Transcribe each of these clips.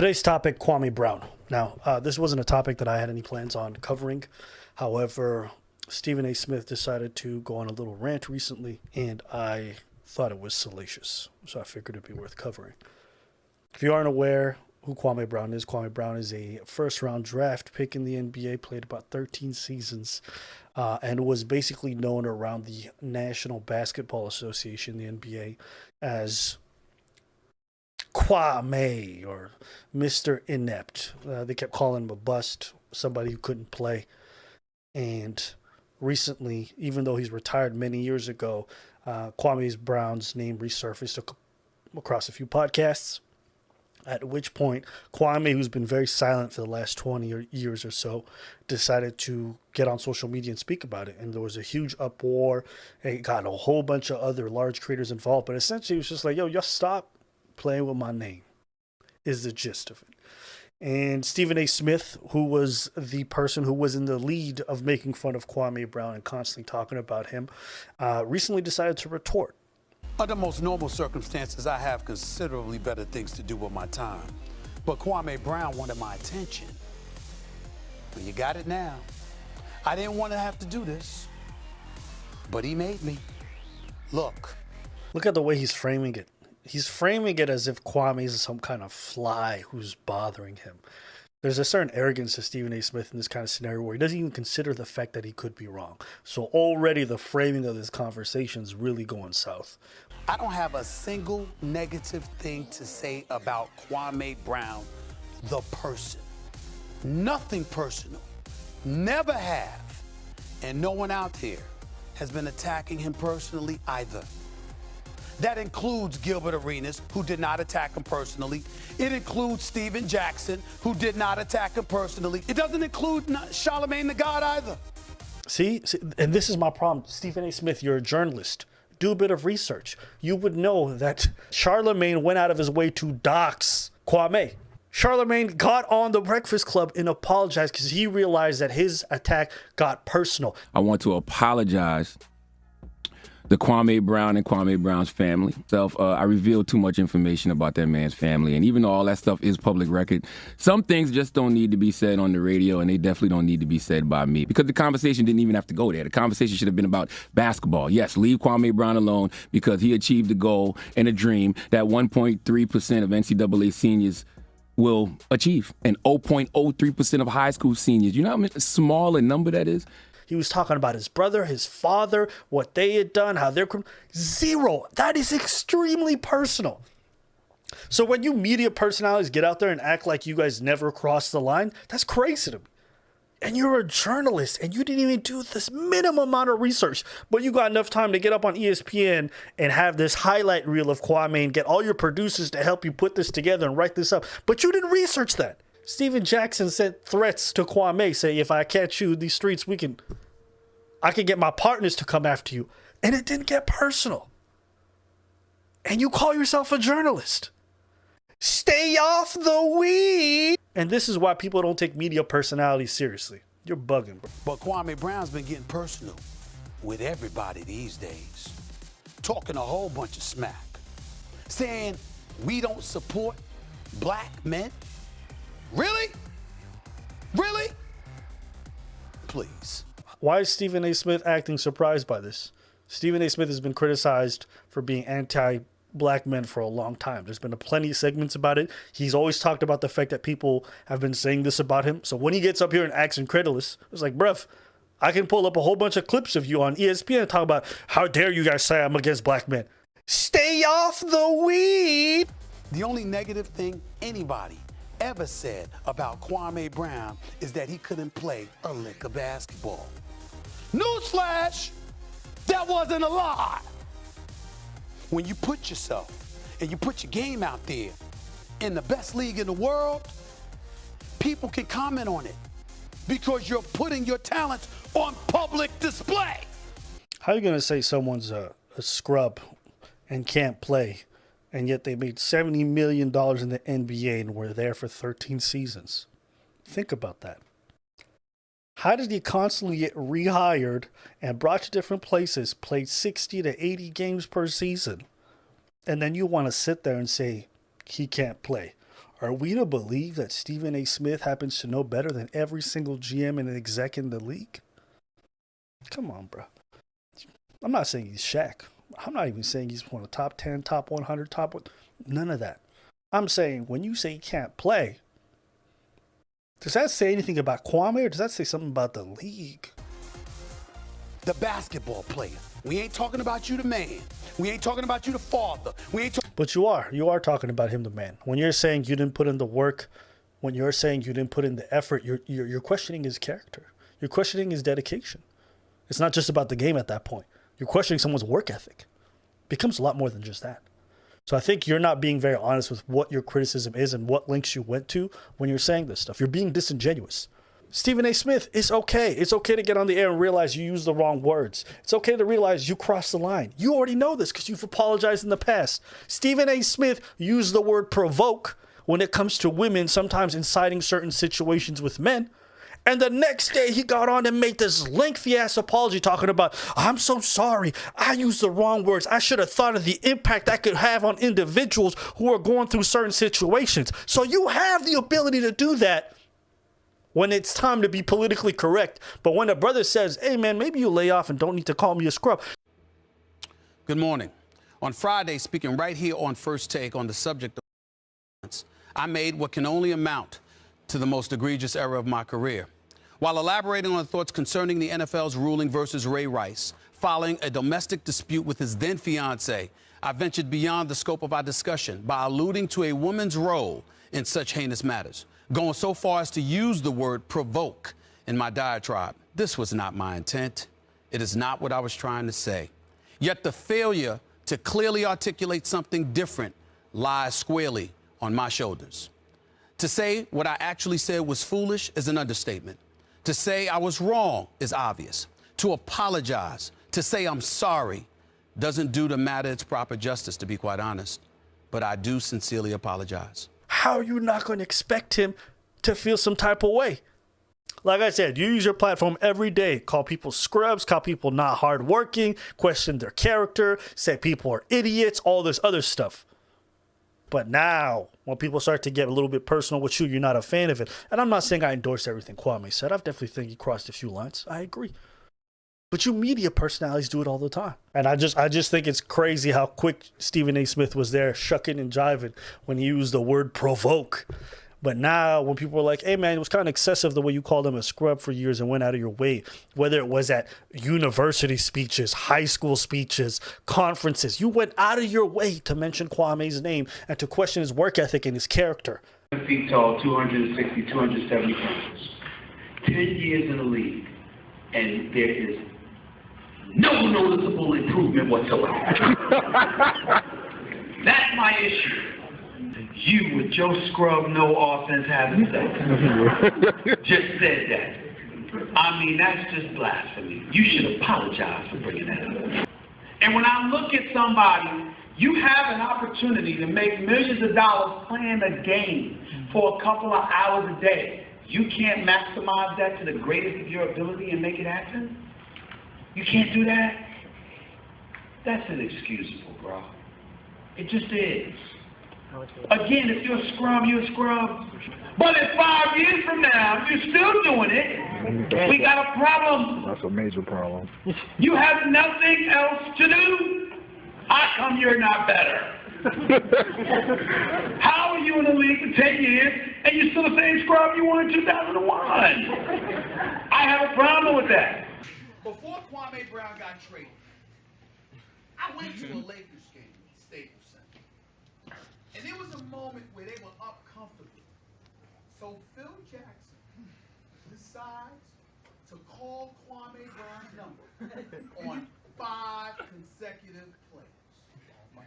Today's topic, Kwame Brown. Now, this wasn't a topic that I had any plans on covering. However, Stephen A. Smith decided to go on a little rant recently, and I thought it was salacious, so I figured it'd be worth covering. If you aren't aware who Kwame Brown is a first-round draft pick in the NBA, played about 13 seasons, and was basically known around the National Basketball Association, the NBA, as Kwame or Mr. Inept. They kept calling him a bust, somebody who couldn't play. And recently, even though he's retired many years ago, Kwame Brown's name resurfaced across a few podcasts. At which point, Kwame, who's been very silent for the last 20 years or so, decided to get on social media and speak about it. And there was a huge uproar. It got a whole bunch of other large creators involved. But essentially, it was just like, yo, just stop playing with my name, is the gist of it. And Stephen A. Smith, who was the person who was in the lead of making fun of Kwame Brown and constantly talking about him, recently decided to retort. Under most normal circumstances, I have considerably better things to do with my time. But Kwame Brown wanted my attention. Well, you got it now. I didn't want to have to do this, but he made me. Look at the way he's framing it. He's framing it as if Kwame is some kind of fly who's bothering him. There's a certain arrogance to Stephen A. Smith in this kind of scenario where he doesn't even consider the fact that he could be wrong. So already the framing of this conversation is really going south. I don't have a single negative thing to say about Kwame Brown, the person. Nothing personal. Never have. And no one out here has been attacking him personally either. That includes Gilbert Arenas, who did not attack him personally. It includes Steven Jackson, who did not attack him personally. It doesn't include Charlamagne the God either. See, and this is my problem. Stephen A. Smith, you're a journalist. Do a bit of research. You would know that Charlamagne went out of his way to dox Kwame. Charlamagne got on the Breakfast Club and apologized because he realized that his attack got personal. I want to apologize to Kwame Brown and Kwame Brown's family. I revealed too much information about that man's family, and even though all that stuff is public record, some things just don't need to be said on the radio, and they definitely don't need to be said by me, because the conversation didn't even have to go there. The conversation should have been about basketball. Yes, leave Kwame Brown alone, because he achieved a goal and a dream that 1.3% of NCAA seniors will achieve, and 0.03% of high school seniors. You know how much small a number that is? He was talking about his brother, his father, what they had done, how they're zero. That is extremely personal. So when you media personalities get out there and act like you guys never crossed the line, that's crazy to me. And you're a journalist, and you didn't even do this minimum amount of research, but you got enough time to get up on ESPN and have this highlight reel of Kwame and get all your producers to help you put this together and write this up. But you didn't research that. Steven Jackson sent threats to Kwame, say, if I catch you in these streets, I can get my partners to come after you. And it didn't get personal. And you call yourself a journalist. Stay off the weed. And this is why people don't take media personalities seriously. You're bugging, bro. But Kwame Brown's been getting personal with everybody these days. Talking a whole bunch of smack. Saying we don't support black men. Really? Really? Please. Why is Stephen A. Smith acting surprised by this? Stephen A. Smith has been criticized for being anti-black men for a long time. There's been plenty of segments about it. He's always talked about the fact that people have been saying this about him. So when he gets up here and acts incredulous, it's like, bruv, I can pull up a whole bunch of clips of you on ESPN and talk about how dare you guys say I'm against black men. Stay off the weed. The only negative thing anybody ever said about Kwame Brown is that he couldn't play a lick of basketball. Newsflash, that wasn't a lie. When you put yourself and you put your game out there in the best league in the world, people can comment on it because you're putting your talents on public display. How are you going to say someone's a scrub and can't play, and yet they made $70 million in the NBA and were there for 13 seasons? Think about that. How did he constantly get rehired and brought to different places, played 60 to 80 games per season, and then you want to sit there and say he can't play? Are we to believe that Stephen A. Smith happens to know better than every single GM and exec in the league? Come on, bro. I'm not saying he's Shaq. I'm not even saying he's one of the top 10, top 100, top one. None of that. I'm saying when you say he can't play, does that say anything about Kwame, or does that say something about the league? The basketball player. We ain't talking about you, the man. We ain't talking about you, the father. But you are talking about him, the man. When you're saying you didn't put in the work, when you're saying you didn't put in the effort, you're questioning his character. You're questioning his dedication. It's not just about the game at that point. You're questioning someone's work ethic. It becomes a lot more than just that. So I think you're not being very honest with what your criticism is and what links you went to when you're saying this stuff. You're being disingenuous. Stephen A. Smith, it's okay. It's okay to get on the air and realize you used the wrong words. It's okay to realize you crossed the line. You already know this because you've apologized in the past. Stephen A. Smith used the word provoke when it comes to women, sometimes inciting certain situations with men. And the next day he got on and made this lengthy ass apology talking about, I'm so sorry. I used the wrong words. I should have thought of the impact that could have on individuals who are going through certain situations. So you have the ability to do that when it's time to be politically correct. But when a brother says, hey man, maybe you lay off and don't need to call me a scrub. Good morning. On Friday, speaking right here on First Take on the subject of violence, I made what can only amount to the most egregious error of my career. While elaborating on thoughts concerning the NFL's ruling versus Ray Rice, following a domestic dispute with his then fiancée, I ventured beyond the scope of our discussion by alluding to a woman's role in such heinous matters, going so far as to use the word provoke in my diatribe. This was not my intent. It is not what I was trying to say. Yet the failure to clearly articulate something different lies squarely on my shoulders. To say what I actually said was foolish is an understatement. To say I was wrong is obvious. To apologize, to say I'm sorry, doesn't do the matter its proper justice, to be quite honest. But I do sincerely apologize. How are you not going to expect him to feel some type of way? Like I said, you use your platform every day. Call people scrubs, call people not hardworking, question their character, say people are idiots, all this other stuff. But now, when people start to get a little bit personal with you, you're not a fan of it. And I'm not saying I endorse everything Kwame said. I definitely think he crossed a few lines. I agree. But you media personalities do it all the time. And I just think it's crazy how quick Stephen A. Smith was there shucking and jiving when he used the word provoke. But now when people are like, hey man, it was kind of excessive the way you called him a scrub for years and went out of your way, whether it was at university speeches, high school speeches, conferences, you went out of your way to mention Kwame's name and to question his work ethic and his character. 7 feet tall, 260, 270 pounds. 10 years in the league, and there is no noticeable improvement whatsoever. That's my issue. You with your scrub, no offense, having sex. Just said that. I mean, that's just blasphemy. You should apologize for bringing that up. And when I look at somebody, you have an opportunity to make millions of dollars playing a game for a couple of hours a day. You can't maximize that to the greatest of your ability and make it happen? You can't do that? That's inexcusable, bro. It just is. Again, if you're a scrub, you're a scrub. But if 5 years from now, you're still doing it, we got a problem. That's a major problem. You have nothing else to do. How come you're not better? How are you in the league for 10 years and you're still the same scrub you were in 2001? I have a problem with that. Before Kwame Brown got traded, I went to a Lakers game at the Staples Center. And there was a moment where they were up comfortably. So Phil Jackson decides to call Kwame Brown's number on 5 consecutive plays.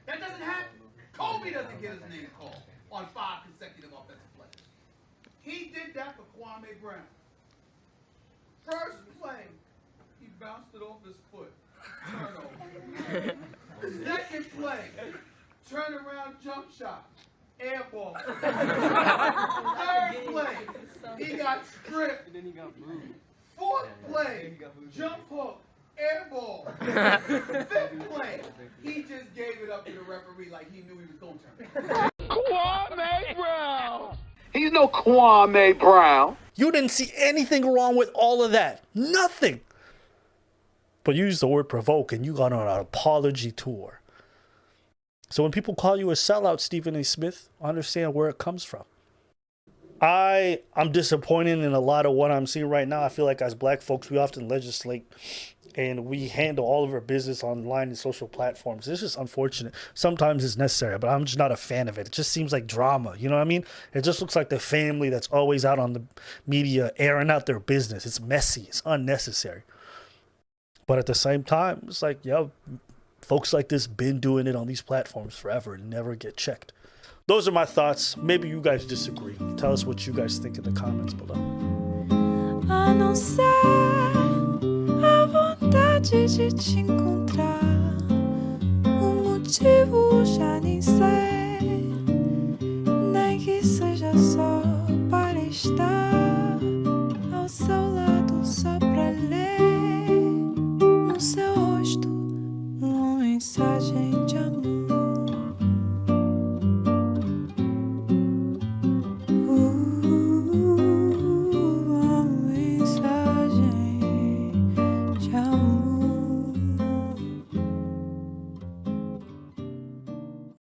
That doesn't happen. Kobe doesn't get his name called on 5 consecutive offensive plays. He did that for Kwame Brown. First play, he bounced it off his foot. Turnover. Second play, turn around jump shot. Air ball. Third play, he got stripped. And then he got moved. Fourth play, jump hook. Air ball. Fifth play, he just gave it up to the referee like he knew he was going to turn. Kwame Brown. He's no Kwame Brown. You didn't see anything wrong with all of that. Nothing. But you used the word provoke and you got on an apology tour. So when people call you a sellout, Stephen A. Smith, understand where it comes from. I'm disappointed in a lot of what I'm seeing right now. I feel like as black folks, we often legislate and we handle all of our business online and social platforms. It's just unfortunate. Sometimes it's necessary, but I'm just not a fan of it. It just seems like drama. You know what I mean? It just looks like the family that's always out on the media airing out their business. It's messy. It's unnecessary. But at the same time, it's like, yo, folks like this been doing it on these platforms forever and never get checked. Those are my thoughts. Maybe you guys disagree. Tell us what you guys think in the comments below. A não ser a vontade de te encontrar, o motivo já nem sei.